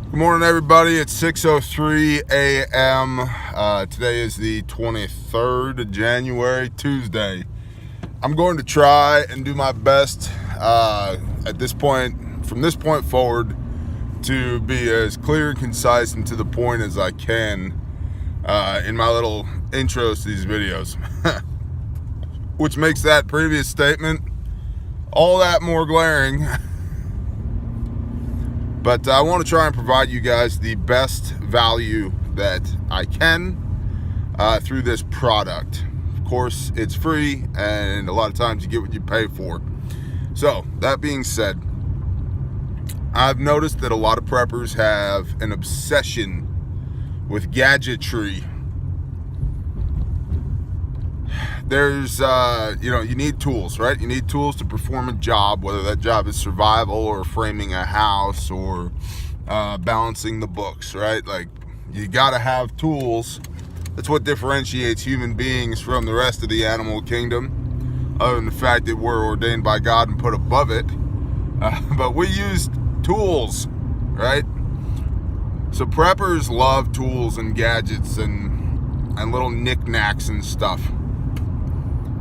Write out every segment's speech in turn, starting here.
Good morning, everybody. It's 6:03 a.m. Today is the 23rd of January, Tuesday. I'm going to try and do my best at this point, from this point forward, to be as clear and concise and to the point as I can in my little intros to these videos. Which makes that previous statement all that more glaring. But I want to try and provide you guys the best value that I can through this product. Of course, it's free, and a lot of times you get what you pay for. So, that being said, I've noticed that a lot of preppers have an obsession with gadgetry. There's, you need tools, right? You need tools to perform a job, whether that job is survival or framing a house or balancing the books, right? Like, you gotta have tools. That's what differentiates human beings from the rest of the animal kingdom, other than the fact that we're ordained by God and put above it. But we use tools, right? So preppers love tools and gadgets and little knickknacks and stuff.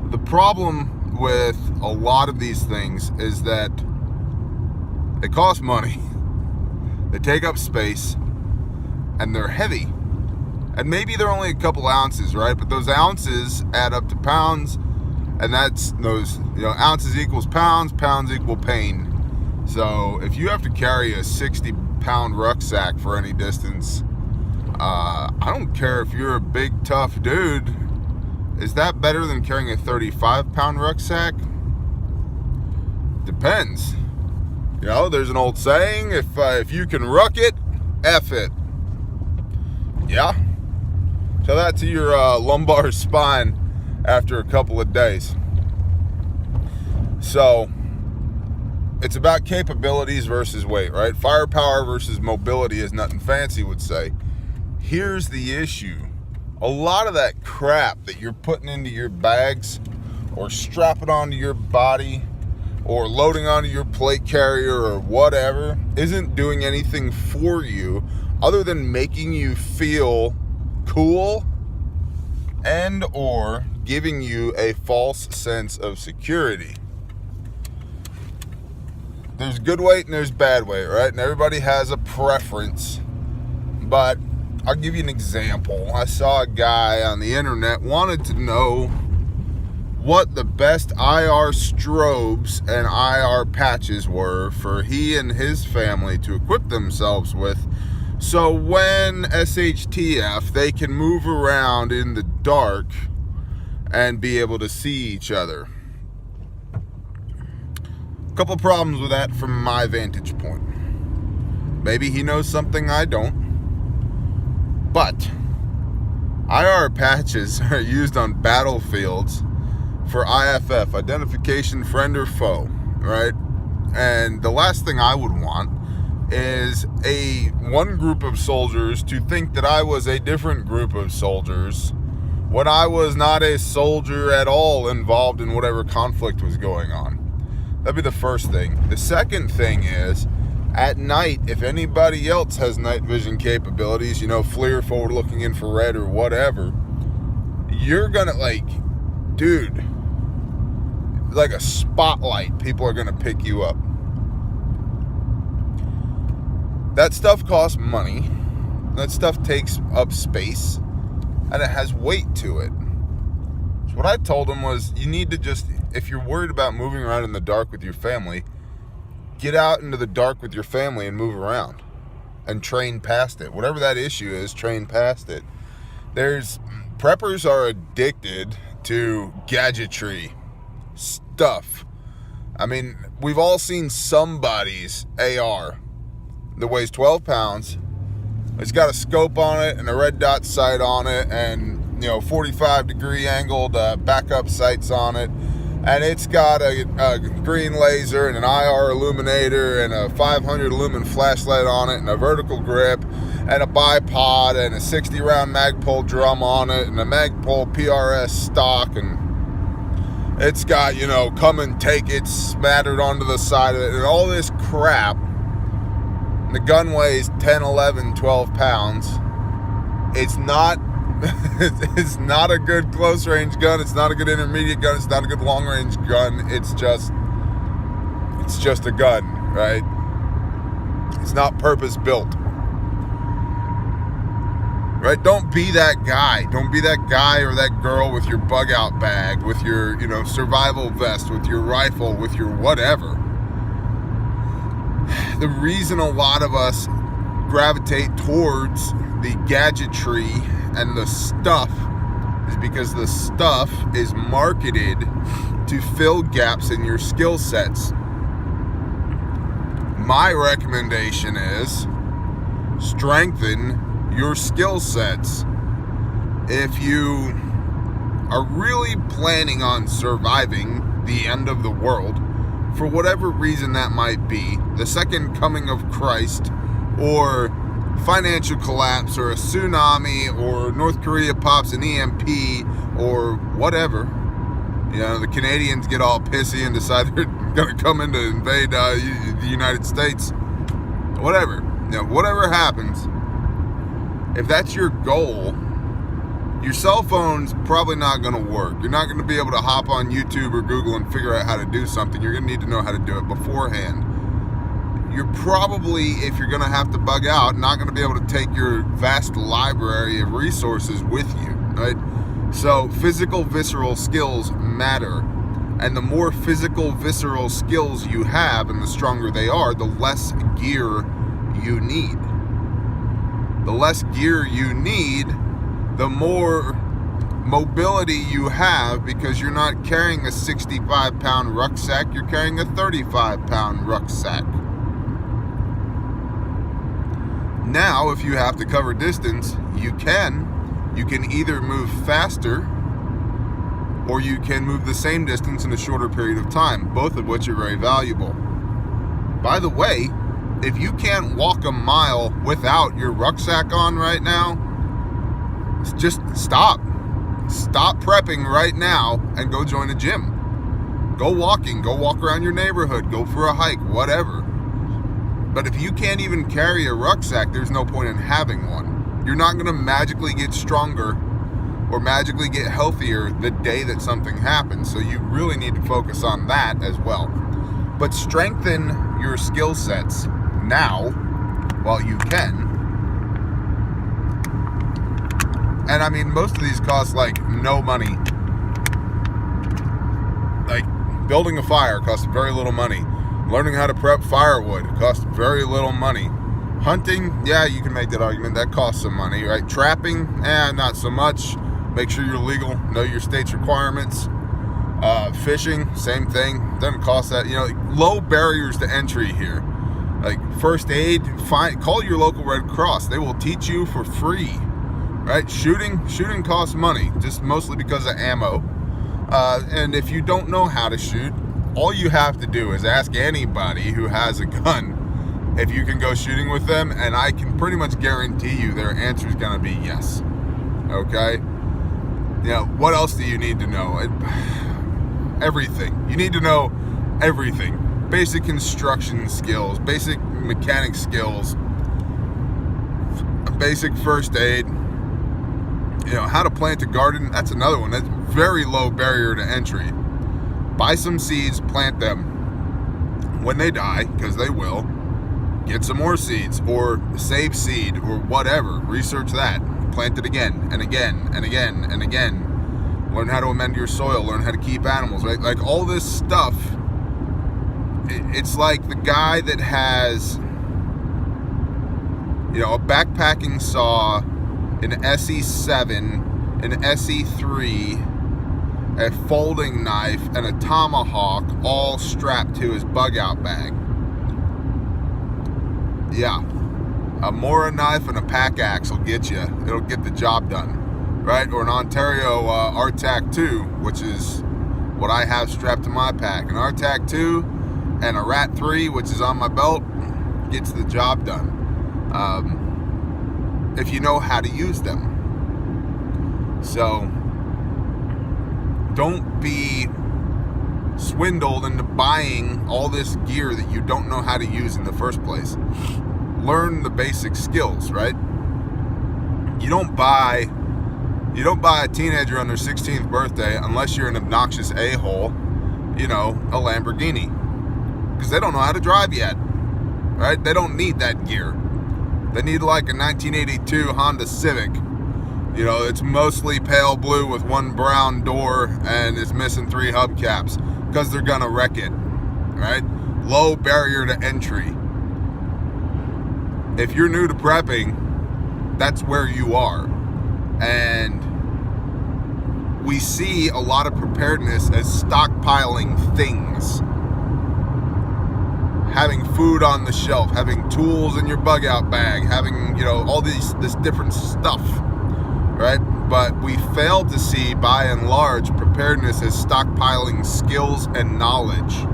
The problem with a lot of these things is that they cost money, they take up space, and they're heavy. And maybe they're only a couple ounces, right? But those ounces add up to pounds, and that's those, ounces equals pounds, pounds equal pain. So if you have to carry a 60-pound rucksack for any distance, I don't care if you're a big, tough dude. Is that better than carrying a 35-pound rucksack? Depends. There's an old saying, if you can ruck it, F it. Yeah? Tell that to your lumbar spine after a couple of days. So, it's about capabilities versus weight, right? Firepower versus mobility is nothing fancy would say. Here's the issue. A lot of that crap that you're putting into your bags or strapping onto your body or loading onto your plate carrier or whatever isn't doing anything for you other than making you feel cool and or giving you a false sense of security. There's good weight and there's bad weight, right? And everybody has a preference, but I'll give you an example. I saw a guy on the internet wanted to know what the best IR strobes and IR patches were for he and his family to equip themselves with, so when SHTF, they can move around in the dark and be able to see each other. A couple problems with that from my vantage point. Maybe he knows something I don't. But IR patches are used on battlefields for IFF, identification friend or foe, right? And the last thing I would want is one group of soldiers to think that I was a different group of soldiers when I was not a soldier at all involved in whatever conflict was going on. That'd be the first thing. The second thing is, at night, if anybody else has night vision capabilities, FLIR, forward-looking infrared, or whatever, you're gonna, dude, like a spotlight, people are gonna pick you up. That stuff costs money. That stuff takes up space, and it has weight to it. So what I told him was, you need to just, if you're worried about moving around in the dark with your family, get out into the dark with your family and move around and train past it. Whatever that issue is, train past it. Preppers are addicted to gadgetry stuff. I mean, we've all seen somebody's AR that weighs 12 pounds. It's got a scope on it and a red dot sight on it and, 45-degree angled backup sights on it. And it's got a green laser and an IR illuminator and a 500 lumen flashlight on it and a vertical grip and a bipod and a 60-round Magpul drum on it and a Magpul PRS stock, and it's got, come and take it smattered onto the side of it and all this crap The gun weighs 10, 11, 12 pounds. It's not it's not a good close range gun. It's not a good intermediate gun. It's not a good long range gun. It's just a gun, right? It's not purpose built. Right? Don't be that guy. Don't be that guy or that girl with your bug out bag, with your, survival vest, with your rifle, with your whatever. The reason a lot of us gravitate towards the gadgetry and the stuff is because the stuff is marketed to fill gaps in your skill sets. My recommendation is strengthen your skill sets. If you are really planning on surviving the end of the world, for whatever reason that might be, the second coming of Christ, or financial collapse, or a tsunami, or North Korea pops an EMP, or whatever, the Canadians get all pissy and decide they're going to come in to invade the United States, whatever, whatever happens, if that's your goal, your cell phone's probably not going to work. You're not going to be able to hop on YouTube or Google and figure out how to do something. You're going to need to know how to do it beforehand. You're probably, if you're going to have to bug out, not going to be able to take your vast library of resources with you, right? So physical, visceral skills matter. And the more physical, visceral skills you have and the stronger they are, the less gear you need. The less gear you need, the more mobility you have, because you're not carrying a 65-pound rucksack, you're carrying a 35-pound rucksack. Now, if you have to cover distance, you can either move faster or you can move the same distance in a shorter period of time, both of which are very valuable. By the way, if you can't walk a mile without your rucksack on right now, just stop. Stop prepping right now and go join a gym. Go walking. Go walk around your neighborhood. Go for a hike, whatever. But if you can't even carry a rucksack, there's no point in having one. You're not going to magically get stronger or magically get healthier the day that something happens. So you really need to focus on that as well. But strengthen your skill sets now while you can. And I mean, most of these cost like no money. Like building a fire costs very little money. Learning how to prep firewood costs very little money. Hunting, yeah, you can make that argument. That costs some money, right? Trapping, not so much. Make sure you're legal. Know your state's requirements. Fishing, same thing. Doesn't cost that. Low barriers to entry here. Like first aid, call your local Red Cross. They will teach you for free, right? Shooting costs money, just mostly because of ammo. And if you don't know how to shoot, all you have to do is ask anybody who has a gun if you can go shooting with them, and I can pretty much guarantee you their answer is going to be yes. Okay? What else do you need to know? Everything. You need to know everything. Basic construction skills, basic mechanic skills, basic first aid, how to plant a garden. That's another one. That's very low barrier to entry. Buy some seeds, plant them. When they die, because they will, get some more seeds, or save seed, or whatever. Research that. Plant it again, and again, and again, and again. Learn how to amend your soil. Learn how to keep animals, right? Like all this stuff. It's like the guy that has, a backpacking saw, an SE7, an SE3, a folding knife, and a tomahawk all strapped to his bug out bag. Yeah. A Mora knife and a pack axe will get you. It'll get the job done, right? Or an Ontario RTAC 2, which is what I have strapped to my pack. An RTAC 2 and a Rat 3, which is on my belt, gets the job done. If you know how to use them. So don't be swindled into buying all this gear that you don't know how to use in the first place. learn the basic skills, right? You don't buy a teenager on their 16th birthday, unless you're an obnoxious a-hole, a Lamborghini, because they don't know how to drive yet, right? They don't need that gear. They need like a 1982 Honda Civic. It's mostly pale blue with one brown door and it's missing 3 hubcaps, because they're gonna wreck it, right? Low barrier to entry. If you're new to prepping, that's where you are. And we see a lot of preparedness as stockpiling things. Having food on the shelf, having tools in your bug out bag, having, all this different stuff, right? But we fail to see, by and large, preparedness as stockpiling skills and knowledge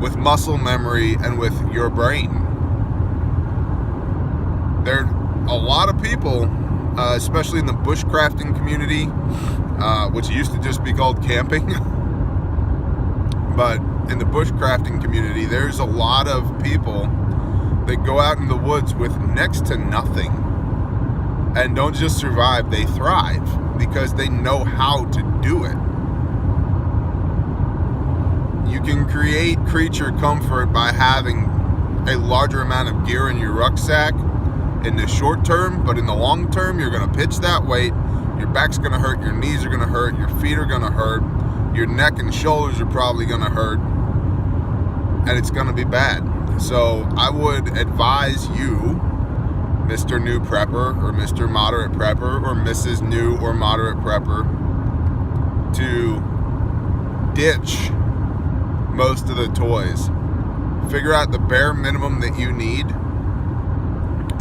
with muscle memory and with your brain. There are a lot of people, especially in the bushcrafting community, which used to just be called camping, but in the bushcrafting community, there's a lot of people that go out in the woods with next to nothing and don't just survive, they thrive, because they know how to do it. You can create creature comfort by having a larger amount of gear in your rucksack in the short term, but in the long term, you're going to pitch that weight, your back's going to hurt, your knees are going to hurt, your feet are going to hurt, your neck and shoulders are probably going to hurt, and it's going to be bad. So I would advise you, Mr. New Prepper or Mr. Moderate Prepper or Mrs. New or Moderate Prepper, to ditch most of the toys. Figure out the bare minimum that you need,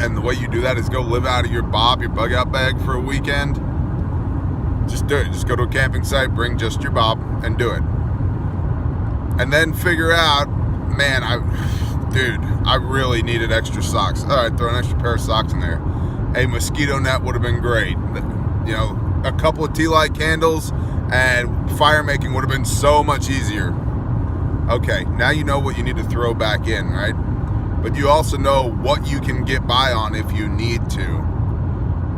and the way you do that is go live out of your bug out bag for a weekend. Just do it. Just go to a camping site, bring just your bob, and do it. And then figure out, man, I really needed extra socks. All right, throw an extra pair of socks in there. A mosquito net would have been great. A couple of tea light candles and fire making would have been so much easier. Okay, now you know what you need to throw back in, right? But you also know what you can get by on if you need to.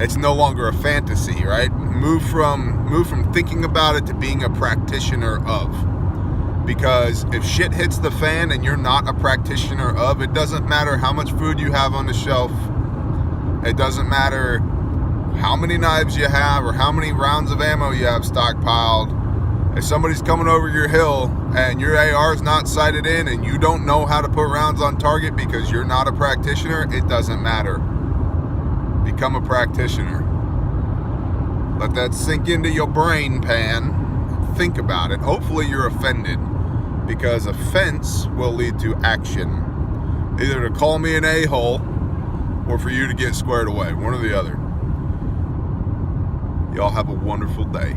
It's no longer a fantasy, right? Move from thinking about it to being a practitioner of. Because if shit hits the fan and you're not a practitioner of, it doesn't matter how much food you have on the shelf. It doesn't matter how many knives you have or how many rounds of ammo you have stockpiled. If somebody's coming over your hill and your AR is not sighted in and you don't know how to put rounds on target because you're not a practitioner, it doesn't matter. Become a practitioner. Let that sink into your brain pan. Think about it. Hopefully you're offended, because offense will lead to action. Either to call me an a-hole or for you to get squared away. One or the other. Y'all have a wonderful day.